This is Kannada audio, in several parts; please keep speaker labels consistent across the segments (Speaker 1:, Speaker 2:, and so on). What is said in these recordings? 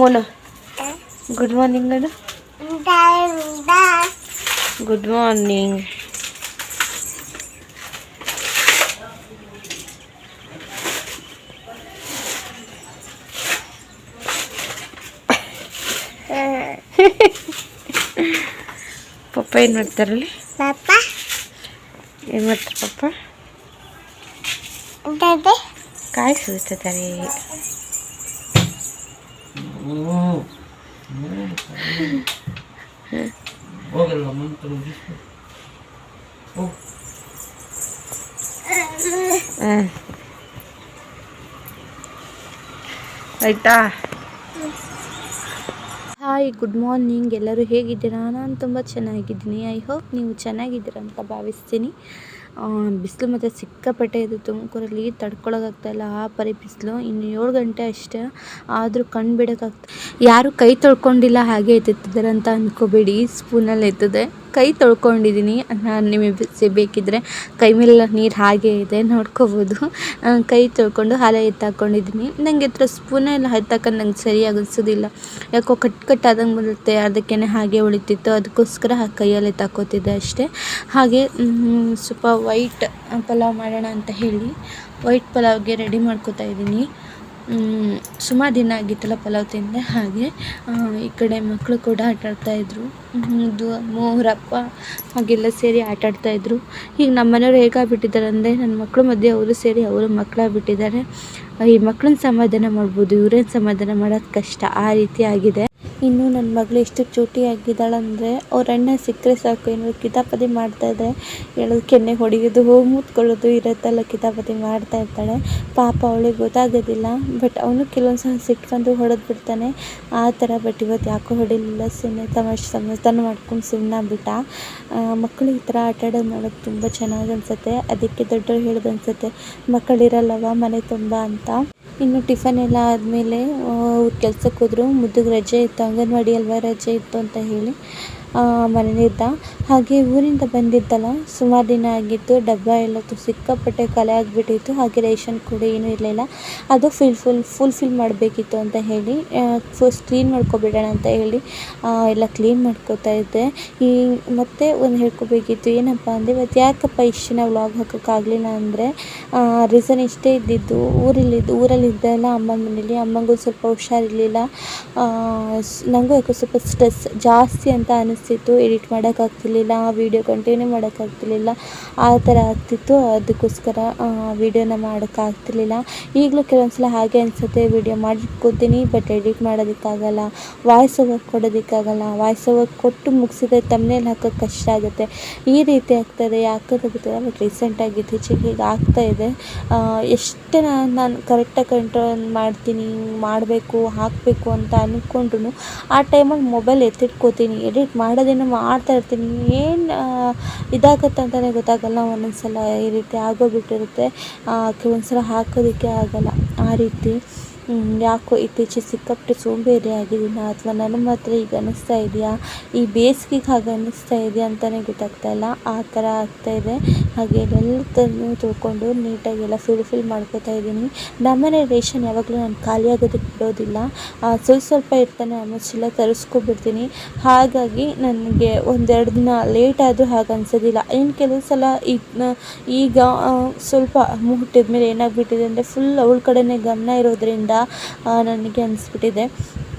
Speaker 1: ಮೋನು ಗುಡ್ ಮಾರ್ನಿಂಗ್ ಅಣ್ಣ. Good morning. ಪಪ್ಪ ಏನು ಮಾಡ್ತಾರಲ್ಲಿ? ಏನು ಮಾಡ್ತಾರೆ ಪಪ್ಪ? ಕಾಯಿ ಸುರಿತಾರೆ. ಆಯ್ತಾ? Hi, good morning. ಎಲ್ಲರೂ ಹೇಗಿದ್ದೀರಾ? ನಾನು ತುಂಬ ಚೆನ್ನಾಗಿದ್ದೀನಿ. ಐ ಹೋಪ್ ನೀವು ಚೆನ್ನಾಗಿದ್ದೀರಾ ಅಂತ ಭಾವಿಸ್ತೀನಿ. ಬಿಸಿಲು ಮತ್ತು ಸಿಕ್ಕಾಪಟ್ಟೆ ಇದು ತುಮಕೂರಲ್ಲಿ, ತಡ್ಕೊಳಕ್ಕಾಗ್ತಾಯಿಲ್ಲ. ಆ ಪರಿ ಬಿಸಿಲು. ಇನ್ನು 7 ಗಂಟೆ ಅಷ್ಟೇ, ಆದರೂ ಕಣ್ಣು ಬಿಡೋಕ್ಕಾಗ್ತಾ. ಯಾರು ಕೈ ತೊಳ್ಕೊಂಡಿಲ್ಲ ಹಾಗೆ ಎತ್ತಿದ್ದಾರೆ ಅಂತ ಅಂದ್ಕೋಬೇಡಿ. ಸ್ಪೂನಲ್ಲಿ ಎತ್ತದೆ. ಕೈ ತೊಳ್ಕೊಂಡಿದ್ದೀನಿ. ನಾನು ನಿಮಗೆ ಬೇಕಿದ್ದರೆ ಕೈ ಮೇಲೆಲ್ಲ ನೀರು ಹಾಗೆ ಇದೆ, ನೋಡ್ಕೋಬೋದು. ಕೈ ತೊಳ್ಕೊಂಡು ಹಾಲೆ ಎತ್ತಾಕೊಂಡಿದ್ದೀನಿ. ನನಗೆ ಹತ್ರ ಸ್ಪೂನೆಲ್ಲ ಎತ್ತಾಕೊಂಡು ನಂಗೆ ಸರಿಯಾಗಿ ಅನಿಸೋದಿಲ್ಲ. ಯಾಕೋ ಕಟ್ಟಾದಂಗೆ ಬರುತ್ತೆ, ಅದಕ್ಕೇ ಹಾಗೆ ಉಳಿತಿತ್ತು. ಅದಕ್ಕೋಸ್ಕರ ಆ ಕೈಯಲ್ಲಿ ಎತ್ತಾಕೋತಿದ್ದೆ ಅಷ್ಟೇ. ಹಾಗೆ ಸ್ವಲ್ಪ ವೈಟ್ ಪಲಾವ್ ಮಾಡೋಣ ಅಂತ ಹೇಳಿ ವೈಟ್ ಪಲಾವ್ಗೆ ರೆಡಿ ಮಾಡ್ಕೋತಾ ಇದ್ದೀನಿ. ಸುಮಾರು ದಿನ ಆಗಿತ್ತಲ್ಲ ಪಲಾವ್ ತಿಂದೆ. ಹಾಗೆ ಈ ಕಡೆ ಮಕ್ಕಳು ಕೂಡ ಆಟಾಡ್ತಾಯಿದ್ರು. ಮೂರಪ್ಪ ಹಾಗೆಲ್ಲ ಸೇರಿ ಆಟಾಡ್ತಾಯಿದ್ರು. ಈಗ ನಮ್ಮ ಮನೆಯವ್ರು ಹೇಗಾಗ್ಬಿಟ್ಟಿದ್ದಾರೆ ಅಂದರೆ, ನನ್ನ ಮಕ್ಕಳು ಮಧ್ಯೆ ಅವರು ಸೇರಿ ಅವರು ಮಕ್ಕಳಾಗ್ಬಿಟ್ಟಿದ್ದಾರೆ. ಈ ಮಕ್ಕಳನ್ನ ಸಮಾಧಾನ ಮಾಡ್ಬೋದು, ಇವ್ರೇನು ಸಮಾಧಾನ ಮಾಡೋದು ಕಷ್ಟ, ಆ ರೀತಿ ಆಗಿದೆ. ಇನ್ನು ನನ್ನ ಮಗಳು ಎಷ್ಟು ಚೂಟಿಯಾಗಿದ್ದಾಳಂದರೆ, ಅವ್ರ ಅಣ್ಣ ಸಿಕ್ಕರೆ ಸಾಕು, ಏನಾದ್ರು ಕಿತಾಪತಿ ಮಾಡ್ತಾಯಿದ್ರೆ ಹೇಳೋದು, ಕೆನ್ನೆ ಹೊಡೆಯೋದು, ಮೂತ್ಕೊಳ್ಳೋದು ಇರುತ್ತಲ್ಲ, ಕಿತಾಪತಿ ಮಾಡ್ತಾ ಇರ್ತಾಳೆ. ಪಾಪ ಅವಳಿಗೆ ಗೊತ್ತಾಗೋದಿಲ್ಲ. ಬಟ್ ಅವನು ಕೆಲವೊಂದು ಸಲ ಸಿಟ್ಕೊಂಡು ಹೊಡೆದು ಬಿಡ್ತಾನೆ, ಆ ಥರ. ಬಟ್ ಇವತ್ತು ಯಾಕೋ ಹೊಡಿಲಿಲ್ಲ, ಸುಮ್ಮನೆ ಸಮಾಧಾನ ಮಾಡ್ಕೊಂಡು ಸುಮ್ಮನಾಗ್ಬಿಟ್ಟ. ಮಕ್ಕಳು ಈ ಥರ ಆಟಾಡೋದು ನೋಡೋದು ತುಂಬ ಚೆನ್ನಾಗಿ ಅನಿಸುತ್ತೆ. ಅದಕ್ಕೆ ದೊಡ್ಡವ್ರು ಹೇಳೋದು ಅನಿಸುತ್ತೆ, ಮಕ್ಕಳಿರಲ್ಲವ ಮನೆ ತುಂಬ ಅಂತ. ಇನ್ನು ಟಿಫನ್ ಎಲ್ಲ ಆದಮೇಲೆ ಕೆಲ್ಸಕ್ಕೆ ಹೋದರು. ಮುದ್ದುಗೆ ರಜೆ ಇತ್ತು, ಅಂಗನವಾಡಿ ಅಲ್ವಾ, ರಜೆ ಇತ್ತು ಅಂತ ಹೇಳಿ ಮನೇಲಿದ್ದ. ಹಾಗೆ ಊರಿಂದ ಬಂದಿದ್ದಲ್ಲ, ಸುಮಾರು ದಿನ ಆಗಿತ್ತು. ಡಬ್ಬ ಎಲ್ಲ ಸಿಕ್ಕಾಪಟ್ಟೆ ಖಾಲಿ ಆಗಿಬಿಟ್ಟಿತ್ತು. ಹಾಗೆ ರೇಷನ್ ಕೂಡ ಏನೂ ಇರಲಿಲ್ಲ. ಅದು ಫುಲ್ಫಿಲ್ ಮಾಡಬೇಕಿತ್ತು ಅಂತ ಹೇಳಿ ಫಸ್ಟ್ ಕ್ಲೀನ್ ಮಾಡ್ಕೊಬಿಡೋಣ ಅಂತ ಹೇಳಿ ಎಲ್ಲ ಕ್ಲೀನ್ ಮಾಡ್ಕೋತಾ ಇದ್ದೆ. ಮತ್ತೆ ಒಂದು ಹೇಳ್ಕೊಬೇಕಿತ್ತು. ಏನಪ್ಪ ಅಂದರೆ, ಇವತ್ತು ಯಾಕಪ್ಪ ಇಷ್ಟು ದಿನ ವ್ಲಾಗ್ ಹಾಕೋಕ್ಕಾಗಲಿಲ್ಲ ಅಂದರೆ, ರೀಸನ್ ಇಷ್ಟೇ ಇದ್ದಿದ್ದು. ಊರಲ್ಲಿದ್ದೆ ಅಲ್ಲ ಅಮ್ಮನ ಮನೇಲಿ. ಅಮ್ಮಂಗೂ ಸ್ವಲ್ಪ ಹುಷಾರಿರಲಿಲ್ಲ. ನನಗೂ ಯಾಕೋ ಸ್ವಲ್ಪ ಸ್ಟ್ರೆಸ್ ಜಾಸ್ತಿ ಅಂತ ಅನಿಸ್ತಿತ್ತು. ಎಡಿಟ್ ಮಾಡೋಕ್ಕಾಗ್ತಿರ್ಲಿಲ್ಲ, ವೀಡಿಯೋ ಕಂಟಿನ್ಯೂ ಮಾಡೋಕ್ಕಾಗ್ತಿರ್ಲಿಲ್ಲ, ಆ ಥರ ಆಗ್ತಿತ್ತು. ಅದಕ್ಕೋಸ್ಕರ ವೀಡಿಯೋನ ಮಾಡೋಕ್ಕಾಗ್ತಿರ್ಲಿಲ್ಲ. ಈಗಲೂ ಕೆಲವೊಂದು ಸಲ ಹಾಗೆ ಅನಿಸುತ್ತೆ, ವೀಡಿಯೋ ಮಾಡಿಟ್ಕೋತೀನಿ ಬಟ್ ಎಡಿಟ್ ಮಾಡೋದಕ್ಕಾಗಲ್ಲ, ವಾಯ್ಸ್ ಓವರ್ ಕೊಡೋದಕ್ಕಾಗಲ್ಲ. ವಾಯ್ಸ್ ಓವರ್ ಕೊಟ್ಟು ಮುಗಿಸಿದ್ರೆ ತಮ್ನೇಲ್ ಹಾಕೋಕ್ಕೆ ಕಷ್ಟ ಆಗುತ್ತೆ. ಈ ರೀತಿ ಆಗ್ತಾಯಿದೆ, ಯಾಕಂತ ಗೊತ್ತಿಲ್ಲ. ಬಟ್ ರೀಸೆಂಟಾಗಿ ಇತ್ತೀಚೆಗೆ ಹೀಗೆ ಆಗ್ತಾಯಿದೆ. ಎಷ್ಟು ನಾನು ಕರೆಕ್ಟಾಗಿ ಕಂಟ್ರೋಲ್ ಮಾಡ್ತೀನಿ, ಮಾಡಬೇಕು ಹಾಕಬೇಕು ಅಂತ ಅಂದ್ಕೊಂಡ್ರು ಆ ಟೈಮಲ್ಲಿ ಮೊಬೈಲ್ ಎತ್ತಿಟ್ಕೋತೀನಿ. ಎಡಿಟ್ ಮಾಡೋದೇನೋ ಮಾಡ್ತಾ ಇರ್ತೀನಿ, ಏನು ಇದಾಗುತ್ತೆ ಅಂತಲೇ ಗೊತ್ತಾಗಲ್ಲ. ಒಂದೊಂದು ಸಲ ಈ ರೀತಿ ಆಗೋಗ್ಬಿಟ್ಟಿರುತ್ತೆ. ಕೆಲವೊಂದು ಸಲ ಹಾಕೋದಕ್ಕೆ ಆಗಲ್ಲ. ಆ ರೀತಿ ಯಾಕೋ ಇತ್ತೀಚೆಗೆ ಸಿಕ್ಕಾಪಟ್ಟೆ ಸೋಂಬೇರಿ ಆಗಿದ್ದೀನ, ಅಥವಾ ನನಗೆ ಮಾತ್ರ ಈಗ ಅನ್ನಿಸ್ತಾ ಇದೆಯಾ, ಈ ಬೇಸಿಗೆಗೆ ಹಾಗೆ ಅನ್ನಿಸ್ತಾ ಇದೆಯಾ ಅಂತಲೇ ಗೊತ್ತಾಗ್ತಾಯಿಲ್ಲ. ಆ ಥರ ಆಗ್ತಾಯಿದೆ. ಹಾಗೆ ಎಲ್ಲದನ್ನು ತೊಳ್ಕೊಂಡು ನೀಟಾಗೆಲ್ಲ ಫಿಲ್ ಮಾಡ್ಕೋತಾ ಇದ್ದೀನಿ. ನಮ್ಮನೆ ರೇಷನ್ ಯಾವಾಗಲೂ ನಾನು ಖಾಲಿ ಆಗೋದಕ್ಕೆ ಬಿಡೋದಿಲ್ಲ. ಸ್ವಲ್ಪ ಇರ್ತಾನೆ, ಆಲ್ಮೋಸ್ಟ್ ಎಲ್ಲ ತರಿಸ್ಕೊಬಿಡ್ತೀನಿ. ಹಾಗಾಗಿ ನನಗೆ 1-2 ದಿನ ಲೇಟ್ ಆದರೂ ಹಾಗೆ ಅನಿಸೋದಿಲ್ಲ. ಇನ್ನು ಕೆಲವು ಸಲ ಈಗ ಸ್ವಲ್ಪ ಹುಟ್ಟಿದ ಮೇಲೆ ಏನಾಗ್ಬಿಟ್ಟಿದೆ ಅಂದರೆ, ಫುಲ್ ಅವಳ ಕಡೆನೇ ಗಮನ ಇರೋದ್ರಿಂದ ನನಗೆ ಅನಿಸ್ಬಿಟ್ಟಿದೆ.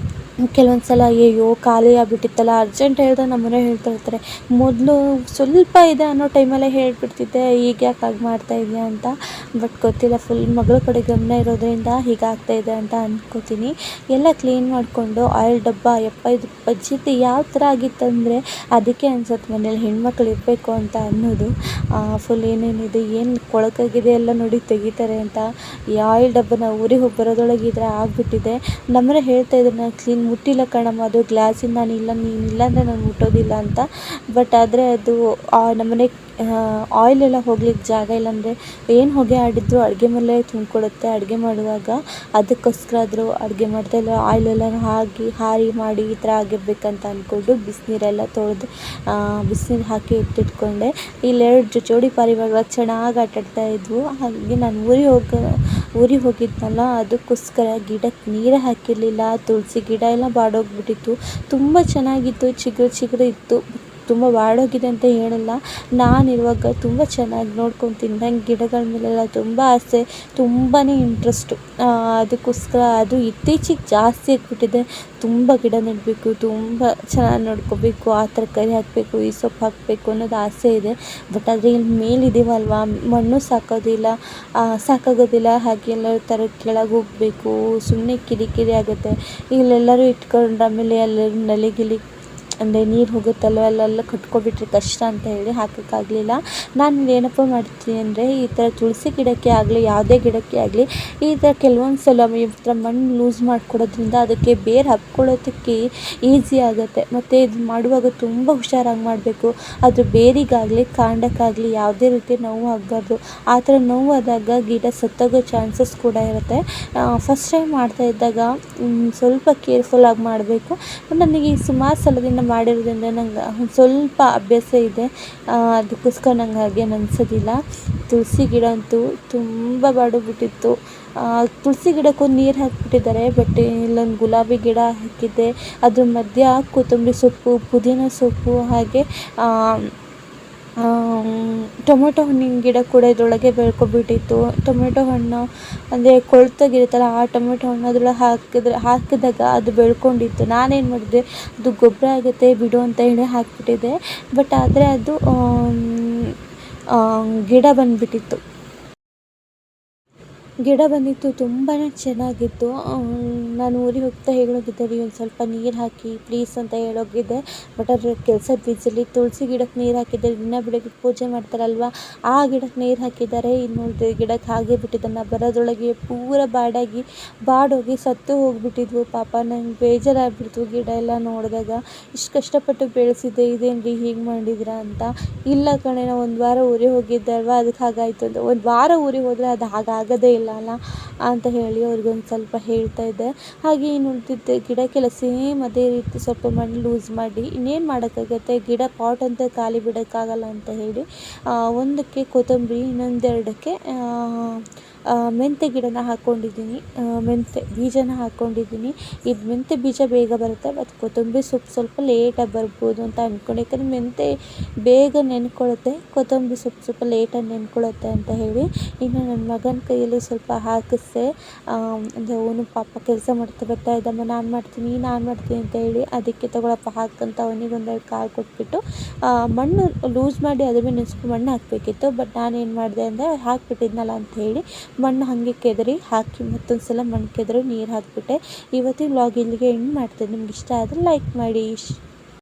Speaker 1: ಕೆಲವೊಂದು ಸಲ ಅಯ್ಯೋ ಖಾಲಿ ಆಗಿಬಿಟ್ಟಿತ್ತಲ್ಲ, ಅರ್ಜೆಂಟ್ ಹೇಳ್ದಾಗ ನಮ್ಮನೆ ಹೇಳ್ತಾ ಇರ್ತಾರೆ, ಮೊದಲು ಸ್ವಲ್ಪ ಇದೆ ಅನ್ನೋ ಟೈಮಲ್ಲೇ ಹೇಳ್ಬಿಡ್ತಿದ್ದೆ, ಈಗ ಯಾಕೆ ಹಾಗೆ ಮಾಡ್ತಾ ಇದೆಯಾ ಅಂತ. ಬಟ್ ಗೊತ್ತಿಲ್ಲ, ಫುಲ್ ಮಗಳ ಕಡೆ ಗಮನ ಇರೋದ್ರಿಂದ ಹೀಗಾಗ್ತಾಯಿದೆ ಅಂತ ಅಂದ್ಕೋತೀನಿ. ಎಲ್ಲ ಕ್ಲೀನ್ ಮಾಡಿಕೊಂಡು ಆಯಿಲ್ ಡಬ್ಬ, ಇದು ಬಜ್ಜಿದ್ದು ಯಾವ ಥರ ಆಗಿತ್ತಂದರೆ, ಅದಕ್ಕೆ ಅನ್ಸುತ್ತೆ ಮನೇಲಿ ಹೆಣ್ಮಕ್ಳು ಇರಬೇಕು ಅಂತ ಅನ್ನೋದು. ಫುಲ್ ಏನೇನಿದೆ, ಏನು ಕೊಳಕಾಗಿದೆ ಎಲ್ಲ ನೋಡಿ ತೆಗಿತಾರೆ ಅಂತ. ಈ ಆಯಿಲ್ ಡಬ್ಬನ ಊರಿಗೆ ಹೋಗಿ ಬರೋದೊಳಗೆ ಈ ಥರ ಆಗಿಬಿಟ್ಟಿದೆ. ನಮ್ಮನೆ ಹೇಳ್ತಾ ಇದ್ರು, ನಾನು ಕ್ಲೀನ್ ಮುಟ್ಟಿಲ್ಲ ಕಣಮ್ಮ, ಅದು ಗ್ಲಾಸಿಂದ ನೀನಿಲ್ಲ ಅಂದರೆ ನಾನು ಮುಟ್ಟೋದಿಲ್ಲ ಅಂತ. ಬಟ್ ಆದರೆ ಅದು ನಮ್ಮನೆ ಆಯಿಲೆಲ್ಲ ಹೋಗ್ಲಿಕ್ಕೆ ಜಾಗ ಇಲ್ಲ. ಅಂದರೆ ಏನು ಹೊಗೆ ಆಡಿದ್ರು ಅಡುಗೆ ಮೇಲೆ ತುಂಬಿಕೊಡುತ್ತೆ ಅಡುಗೆ ಮಾಡುವಾಗ. ಅದಕ್ಕೋಸ್ಕರ ಆದರೂ ಅಡುಗೆ ಮಾಡ್ತಾಯಿಲ್ಲ, ಆಯಿಲೆಲ್ಲ ಹಾರಿ ಮಾಡಿ ಈ ಥರ ಆಗಿರ್ಬೇಕಂತ ಅಂದ್ಕೊಂಡು ಬಿಸಿನೀರೆಲ್ಲ ತೊಳೆದು ಬಿಸಿನೀರು ಹಾಕಿ ಎತ್ತಿಟ್ಕೊಂಡೆ. ಇಲ್ಲಿ 2 ಜೋಡಿ ಪಾರಿವಾಳ ಚೆನ್ನಾಗಿ ಆಟಾಡ್ತಾಯಿದ್ವು. ಹಾಗೆ ನಾನು ಊರಿಗೆ ಊರಿಗೆ ಹೋಗಿದ್ನಲ್ಲ, ಅದಕ್ಕೋಸ್ಕರ ಗಿಡಕ್ಕೆ ನೀರು ಹಾಕಿರಲಿಲ್ಲ. ತುಳಸಿ ಗಿಡ ಎಲ್ಲ ಬಾಡೋಗ್ಬಿಟ್ಟಿತ್ತು. ತುಂಬ ಚೆನ್ನಾಗಿತ್ತು, ಚಿಗುರು ಚಿಗುರು ಇತ್ತು. ತುಂಬ ಬಾಡೋಗಿದೆ ಅಂತ ಹೇಳಲ್ಲ, ನಾನಿರುವಾಗ ತುಂಬ ಚೆನ್ನಾಗಿ ನೋಡ್ಕೊತೀನಿ. ನಂಗೆ ಗಿಡಗಳ ಮೇಲೆಲ್ಲ ತುಂಬ ಆಸೆ, ತುಂಬಾ ಇಂಟ್ರೆಸ್ಟು. ಅದಕ್ಕೋಸ್ಕರ ಅದು ಇತ್ತೀಚೆಗೆ ಜಾಸ್ತಿ ಆಗಿಬಿಟ್ಟಿದೆ. ತುಂಬ ಗಿಡ ನೆಡಬೇಕು, ತುಂಬ ಚೆನ್ನಾಗಿ ನೋಡ್ಕೋಬೇಕು, ಆ ತರಕಾರಿ ಹಾಕಬೇಕು, ಈ ಸೊಪ್ಪು ಹಾಕಬೇಕು ಅನ್ನೋದು ಆಸೆ ಇದೆ. ಬಟ್ ಆದರೆ ಇಲ್ಲಿ ಮೇಲಿದ್ದೀವಲ್ವ, ಮಣ್ಣು ಸಾಕಾಗೋದಿಲ್ಲ. ಹಾಗೆ ಎಲ್ಲರ ಥರ ಕೆಳಗೆ ಹೋಗಬೇಕು, ಸುಮ್ಮನೆ ಕಿರಿಕಿರಿ ಆಗುತ್ತೆ. ಇಲ್ಲೆಲ್ಲರೂ ಇಟ್ಕೊಂಡು ಆಮೇಲೆ ಎಲ್ಲರೂ ನಲಿ ಅಂದರೆ ನೀರು ಹೋಗುತ್ತಲ್ವ, ಅಲ್ಲೆಲ್ಲ ಕಟ್ಕೊಬಿಟ್ರೆ ಕಷ್ಟ ಅಂತ ಹೇಳಿ ಹಾಕೋಕ್ಕಾಗಲಿಲ್ಲ. ನಾನು ಏನಪ್ಪ ಮಾಡ್ತೀನಿ ಅಂದರೆ, ಈ ಥರ ತುಳಸಿ ಗಿಡಕ್ಕೆ ಆಗಲಿ, ಯಾವುದೇ ಗಿಡಕ್ಕೆ ಆಗಲಿ, ಈ ಥರ ಕೆಲವೊಂದು ಸಲ ಈ ಥರ ಮಣ್ಣು ಲೂಸ್ ಮಾಡಿಕೊಡೋದ್ರಿಂದ ಅದಕ್ಕೆ ಬೇರು ಹಬ್ಕೊಳ್ಳೋದಕ್ಕೆ ಈಸಿ ಆಗುತ್ತೆ. ಮತ್ತು ಇದು ಮಾಡುವಾಗ ತುಂಬ ಹುಷಾರಾಗಿ ಮಾಡಬೇಕು. ಅದು ಬೇರಿಗಾಗಲಿ ಕಾಂಡಕ್ಕಾಗಲಿ ಯಾವುದೇ ರೀತಿ ನೋವು ಆಗಬಾರ್ದು. ಆ ಥರ ನೋವು ಆದಾಗ ಗಿಡ ಸತ್ತೋಗೋ ಚಾನ್ಸಸ್ ಕೂಡ ಇರುತ್ತೆ. ಫಸ್ಟ್ ಟೈಮ್ ಮಾಡ್ತಾಯಿದ್ದಾಗ ಸ್ವಲ್ಪ ಕೇರ್ಫುಲ್ಲಾಗಿ ಮಾಡಬೇಕು. ನನಗೆ ಸುಮಾರು ಸಲದಿಂದ ಮಾಡಿರೋದ್ರಿಂದ ನಂಗೆ ಒಂದು ಸ್ವಲ್ಪ ಅಭ್ಯಾಸ ಇದೆ. ಅದಕ್ಕೋಸ್ಕರ ನಂಗೆ ಹಾಗೇನು ಅನಿಸೋದಿಲ್ಲ. ತುಳಸಿ ಗಿಡ ಅಂತೂ ತುಂಬ ಬಾಡೋಗ್ಬಿಟ್ಟಿತ್ತು. ತುಳಸಿ ಗಿಡಕ್ಕೊಂದು ನೀರು ಹಾಕಿಬಿಟ್ಟಿದ್ದಾರೆ. ಬಟ್ ಇಲ್ಲೊಂದು ಗುಲಾಬಿ ಗಿಡ ಹಾಕಿದ್ದೆ, ಅದ್ರ ಮಧ್ಯ ಕೊತ್ತಂಬರಿ ಸೊಪ್ಪು, ಪುದೀನ ಸೊಪ್ಪು, ಹಾಗೆ ಟೊಮೊಟೊ ಹಣ್ಣಿನ ಗಿಡ ಕೂಡ ಇದರೊಳಗೆ ಬೆಳ್ಕೊಬಿಟ್ಟಿತ್ತು. ಟೊಮೆಟೊ ಹಣ್ಣು ಅಂದರೆ ಕೊಳ್ತಾಗಿರುತ್ತಲ್ಲ, ಆ ಟೊಮೆಟೊ ಹಣ್ಣು ಅದ್ರೊಳಗೆ ಹಾಕಿದಾಗ ಅದು ಬೆಳ್ಕೊಂಡಿತ್ತು. ನಾನೇನು ಮಾಡಿದೆ, ಅದು ಗೊಬ್ಬರ ಆಗುತ್ತೆ ಬಿಡು ಅಂತ ಹೇಳಿ ಹಾಕಿಬಿಟ್ಟಿದ್ದೆ. ಬಟ್ ಆದರೆ ಅದು ಗಿಡ ಬಂದುಬಿಟ್ಟಿತ್ತು. ತುಂಬಾ ಚೆನ್ನಾಗಿತ್ತು. ನಾನು ಊರಿಗೆ ಹೋಗ್ತಾ ಹೇಳೋಗಿದ್ದೆ, ಒಂದು ಸ್ವಲ್ಪ ನೀರು ಹಾಕಿ ಪ್ಲೀಸ್ ಅಂತ ಹೇಳೋಗಿದ್ದೆ. ಬಟ್ ಅದ್ರ ಕೆಲಸ ಬಿಸಿಲಿ ತುಳಸಿ ಗಿಡಕ್ಕೆ ನೀರು ಹಾಕಿದ್ದೆ. ದಿನ ಬೆಳಗ್ಗೆ ಪೂಜೆ ಮಾಡ್ತಾರಲ್ವ, ಆ ಗಿಡಕ್ಕೆ ನೀರು ಹಾಕಿದ್ದಾರೆ. ಇನ್ನು ನೋಡಿದ್ರೆ ಗಿಡಕ್ಕೆ ಹಾಗೆ ಬಿಟ್ಟಿದ್ದನ್ನು ಬರೋದ್ರೊಳಗೆ ಪೂರ ಬಾಡೋಗಿ ಸತ್ತು ಹೋಗಿಬಿಟ್ಟಿದ್ವು. ಪಾಪ ನಂಗೆ ಬೇಜಾರಾಗ್ಬಿಡ್ತು ಗಿಡ ಎಲ್ಲ ನೋಡಿದಾಗ. ಇಷ್ಟು ಕಷ್ಟಪಟ್ಟು ಬೆಳೆಸಿದ್ದೆ, ಇದೇನು ಹೀಗೆ ಮಾಡಿದ್ದೀರಾ ಅಂತ. ಇಲ್ಲ ಕಣೆ, ನಾವು ಒಂದು ವಾರ ಊರಿಗೆ ಹೋಗಿದ್ದೆ ಅಲ್ವ, ಅದಕ್ಕೆ ಹಾಗಾಯಿತು ಅಂತ. ಒಂದು ವಾರ ಊರಿಗೆ ಹೋದರೆ ಅದು ಹಾಗಾಗೋದೇ ಇಲ್ಲ ಅಲ್ಲ ಅಂತ ಹೇಳಿ ಅವ್ರಿಗೊಂದು ಸ್ವಲ್ಪ ಹೇಳ್ತಾ ಇದ್ದೆ. ಹಾಗೆ ಇನ್ನು ಉಳಿದಿದ್ದೆ ಗಿಡಕ್ಕೆಲ್ಲ ಸೇಮ್ ಅದೇ ರೀತಿ ಸ್ವಲ್ಪ ಮಣ್ಣು ಲೂಸ್ ಮಾಡಿ, ಇನ್ನೇನು ಮಾಡೋಕ್ಕಾಗತ್ತೆ, ಗಿಡ ಪಾಟ್ ಅಂತ ಖಾಲಿ ಬಿಡೋಕ್ಕಾಗಲ್ಲ ಅಂತ ಹೇಳಿ ಒಂದಕ್ಕೆ ಕೊತ್ತಂಬರಿ, ಇನ್ನೊಂದೆರಡಕ್ಕೆ ಮೆಂತ್ಯ ಗಿಡನ ಹಾಕ್ಕೊಂಡಿದ್ದೀನಿ. ಮೆಂತ್ಯ ಬೀಜನ ಹಾಕ್ಕೊಂಡಿದ್ದೀನಿ. ಇದು ಮೆಂತ್ಯ ಬೀಜ ಬೇಗ ಬರುತ್ತೆ, ಮತ್ತು ಕೊತ್ತಂಬರಿ ಸೊಪ್ಪು ಸ್ವಲ್ಪ ಲೇಟಾಗಿ ಬರ್ಬೋದು ಅಂತ ಅಂದ್ಕೊಂಡು. ಯಾಕಂದರೆ ಮೆಂತ್ಯ ಬೇಗ ನೆನ್ಕೊಳ್ಳುತ್ತೆ, ಕೊತ್ತಂಬರಿ ಸೊಪ್ಪು ಸ್ವಲ್ಪ ಲೇಟಾಗಿ ನೆನ್ಕೊಳ್ಳುತ್ತೆ ಅಂತ ಹೇಳಿ. ಇನ್ನು ನನ್ನ ಮಗನ ಕೈಯಲ್ಲಿ ಸ್ವಲ್ಪ ಹಾಕಿಸ್ದೆ. ಅಂದರೆ ಅವನು ಪಾಪ ಕೆಲಸ ಮಾಡ್ತಾ ಬರ್ತಾ ಇದ್ದಮ್ಮ, ನಾನು ಮಾಡ್ತೀನಿ ಅಂತ ಹೇಳಿ, ಅದಕ್ಕೆ ತಗೊಳಪ್ಪ ಹಾಕಂತ ಅವನಿಗೊಂದೆರಡು ಕಾಳು ಕೊಟ್ಬಿಟ್ಟು ಮಣ್ಣು ಲೂಸ್ ಮಾಡಿ ಅದ್ರ ಮೇಲೆ ಸ್ವಲ್ಪ ಮಣ್ಣು ಹಾಕಬೇಕಿತ್ತು. ಬಟ್ ನಾನೇನು ಮಾಡಿದೆ ಅಂದರೆ, ಹಾಕಿಬಿಟ್ಟಿದ್ನಲ್ಲ ಅಂತ ಹೇಳಿ ಮಣ್ಣು ಹಾಗೆ ಕೆದರಿ ಹಾಕಿ ಮತ್ತೊಂದು ಸಲ ಮಣ್ಣು ಕೆದರಿ ನೀರು ಹಾಕಿಬಿಟ್ಟೆ. ಇವತ್ತಿನ ವ್ಲಾಗ್ ಇಲ್ಲಿಗೆ ಎಂಡ್ ಮಾಡ್ತೇನೆ. ನಿಮ್ಗೆ ಇಷ್ಟ ಆದರೆ ಲೈಕ್ ಮಾಡಿ.